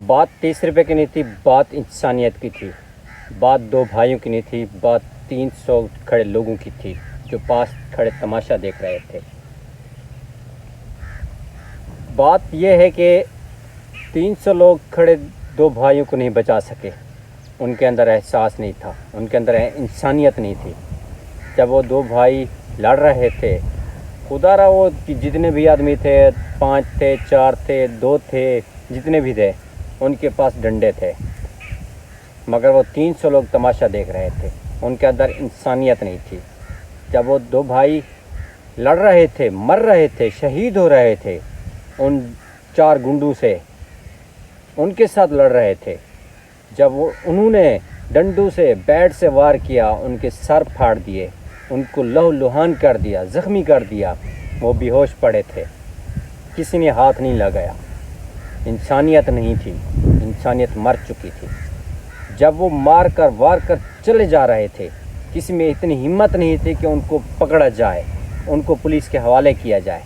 بات 30 روپے کی نہیں تھی، بات انسانیت کی تھی، بات دو بھائیوں کی نہیں تھی، بات 300 کھڑے لوگوں کی تھی جو پاس کھڑے تماشا دیکھ رہے تھے۔ بات یہ ہے کہ 300 لوگ کھڑے دو بھائیوں کو نہیں بچا سکے، ان کے اندر احساس نہیں تھا، ان کے اندر انسانیت نہیں تھی۔ جب وہ دو بھائی لڑ رہے تھے، خدا را وہ جتنے بھی آدمی تھے، 5 تھے، 4 تھے، 2 تھے، جتنے بھی تھے، ان کے پاس ڈنڈے تھے، مگر وہ 300 لوگ تماشا دیکھ رہے تھے، ان کے اندر انسانیت نہیں تھی۔ جب وہ دو بھائی لڑ رہے تھے، مر رہے تھے، شہید ہو رہے تھے، ان 4 گنڈوں سے ان کے ساتھ لڑ رہے تھے، جب انہوں نے ڈنڈوں سے، بیٹ سے وار کیا، ان کے سر پھاڑ دیے، ان کو لہو لہان کر دیا، زخمی کر دیا، وہ بے ہوش پڑے تھے، کسی نے ہاتھ نہیں لگایا، انسانیت نہیں تھی، انسانیت مر چکی تھی۔ جب وہ مار کر وار کر چلے جا رہے تھے، کسی میں اتنی ہمت نہیں تھی کہ ان کو پکڑا جائے، ان کو پولیس کے حوالے کیا جائے،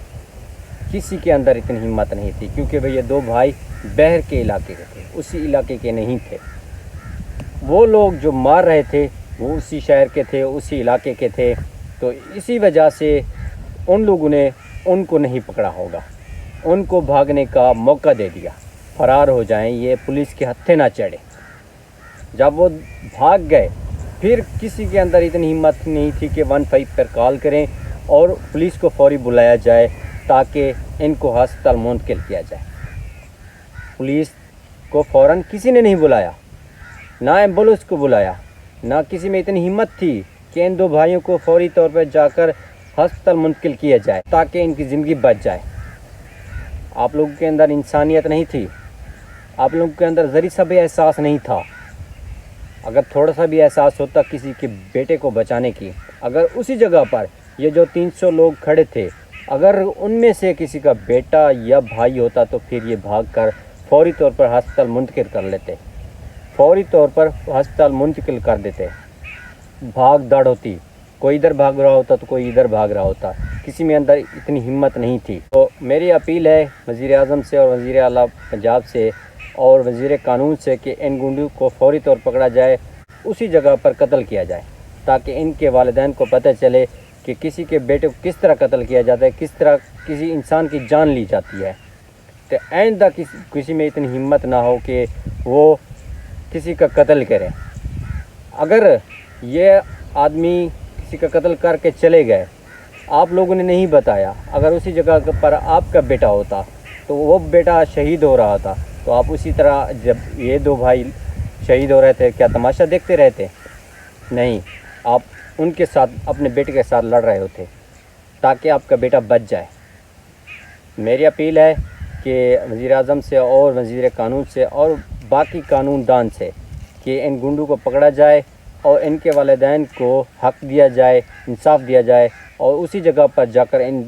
کسی کے اندر اتنی ہمت نہیں تھی، کیونکہ وہ یہ دو بھائی بہر کے علاقے کے تھے، اسی علاقے کے نہیں تھے۔ وہ لوگ جو مار رہے تھے وہ اسی شہر کے تھے، اسی علاقے کے تھے، تو اسی وجہ سے ان لوگوں نے ان کو نہیں پکڑا ہوگا، ان کو بھاگنے کا موقع دے دیا، فرار ہو جائیں، یہ پولیس کے ہتھے نہ چڑھے۔ جب وہ بھاگ گئے، پھر کسی کے اندر اتنی ہمت نہیں تھی کہ 15 پر کال کریں اور پولیس کو فوری بلایا جائے تاکہ ان کو ہسپتال منتقل کیا جائے۔ پولیس کو فوراً کسی نے نہیں بلایا، نہ ایمبولینس کو بلایا، نہ کسی میں اتنی ہمت تھی کہ ان دو بھائیوں کو فوری طور پر جا کر ہسپتال منتقل کیا جائے تاکہ ان کی زندگی بچ جائے۔ آپ لوگوں کے اندر انسانیت نہیں تھی، آپ لوگوں کے اندر ذرا سا بھی احساس نہیں تھا۔ اگر تھوڑا سا بھی احساس ہوتا کسی کے بیٹے کو بچانے کی، اگر اسی جگہ پر یہ جو 300 لوگ کھڑے تھے، اگر ان میں سے کسی کا بیٹا یا بھائی ہوتا تو پھر یہ بھاگ کر فوری طور پر ہسپتال منتقل کر لیتے، فوری طور پر ہسپتال منتقل کر دیتے، بھاگ دوڑ ہوتی، کوئی ادھر بھاگ رہا ہوتا تو کوئی ادھر بھاگ رہا ہوتا، کسی میں اندر اتنی ہمت نہیں تھی۔ تو میری اپیل ہے وزیر اعظم سے اور وزیر اعلیٰ پنجاب سے اور وزیر قانون سے کہ ان گنڈوں کو فوری طور پر پکڑا جائے، اسی جگہ پر قتل کیا جائے تاکہ ان کے والدین کو پتہ چلے کہ کسی کے بیٹے کو کس طرح قتل کیا جاتا ہے، کس طرح کسی انسان کی جان لی جاتی ہے، کہ آئندہ کسی میں اتنی ہمت نہ ہو کہ وہ کسی کا قتل کرے۔ اگر یہ آدمی کسی کا قتل کر کے چلے گئے، آپ لوگوں نے نہیں بتایا، اگر اسی جگہ پر آپ کا بیٹا ہوتا تو وہ بیٹا شہید ہو رہا تھا، تو آپ اسی طرح جب یہ دو بھائی شہید ہو رہے تھے کیا تماشا دیکھتے رہتے؟ نہیں، آپ ان کے ساتھ، اپنے بیٹے کے ساتھ لڑ رہے ہوتے تاکہ آپ کا بیٹا بچ جائے۔ میری اپیل ہے کہ وزیر اعظم سے اور وزیر قانون سے اور باقی قانون دان سے کہ ان گنڈوں کو پکڑا جائے اور ان کے والدین کو حق دیا جائے، انصاف دیا جائے، اور اسی جگہ پر جا کر ان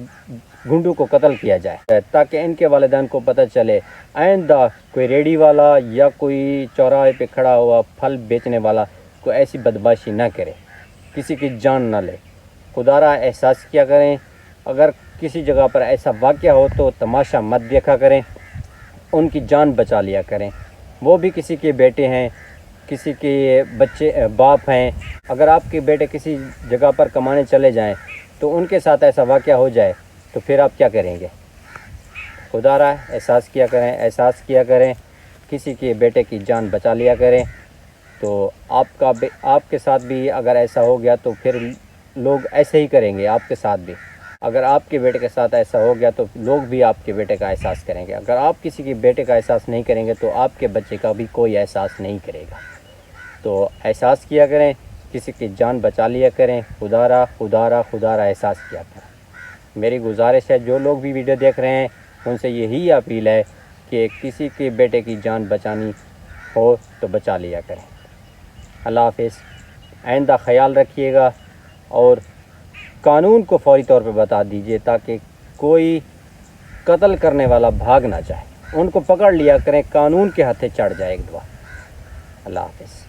گنڈوں کو قتل کیا جائے تاکہ ان کے والدین کو پتہ چلے آئندہ کوئی ریڑھی والا یا کوئی چوراہے پہ کھڑا ہوا پھل بیچنے والا کوئی ایسی بدمعاشی نہ کرے، کسی کی جان نہ لے۔ خدا را احساس کیا کریں، اگر کسی جگہ پر ایسا واقعہ ہو تو تماشا مت دیکھا کریں، ان کی جان بچا لیا کریں، وہ بھی کسی کے بیٹے ہیں، کسی کے بچے باپ ہیں۔ اگر آپ کے بیٹے کسی جگہ پر کمانے چلے جائیں تو ان کے ساتھ ایسا واقعہ ہو جائے تو پھر آپ کیا کریں گے؟ خدا را احساس کیا کریں، احساس کیا کریں، کسی کے بیٹے کی جان بچا لیا کریں، تو آپ کے ساتھ بھی اگر ایسا ہو گیا تو پھر لوگ ایسے ہی کریں گے آپ کے ساتھ بھی۔ اگر آپ کے بیٹے کے ساتھ ایسا ہو گیا تو لوگ بھی آپ کے بیٹے کا احساس کریں گے، اگر آپ کسی کے بیٹے کا احساس نہیں کریں گے تو آپ کے بچے کا بھی کوئی احساس نہیں کرے گا۔ تو احساس کیا کریں، کسی کی جان بچا لیا کریں، خدا را احساس کیا کریں۔ میری گزارش ہے جو لوگ بھی ویڈیو دیکھ رہے ہیں ان سے یہی اپیل ہے کہ کسی کے بیٹے کی جان بچانی ہو تو بچا لیا کریں۔ اللہ حافظ۔ آئندہ خیال رکھیے گا اور قانون کو فوری طور پہ بتا دیجیے تاکہ کوئی قتل کرنے والا بھاگ نہ جائے، ان کو پکڑ لیا کریں، قانون کے ہاتھے چڑھ جائے ایک دفعہ۔ اللہ حافظ۔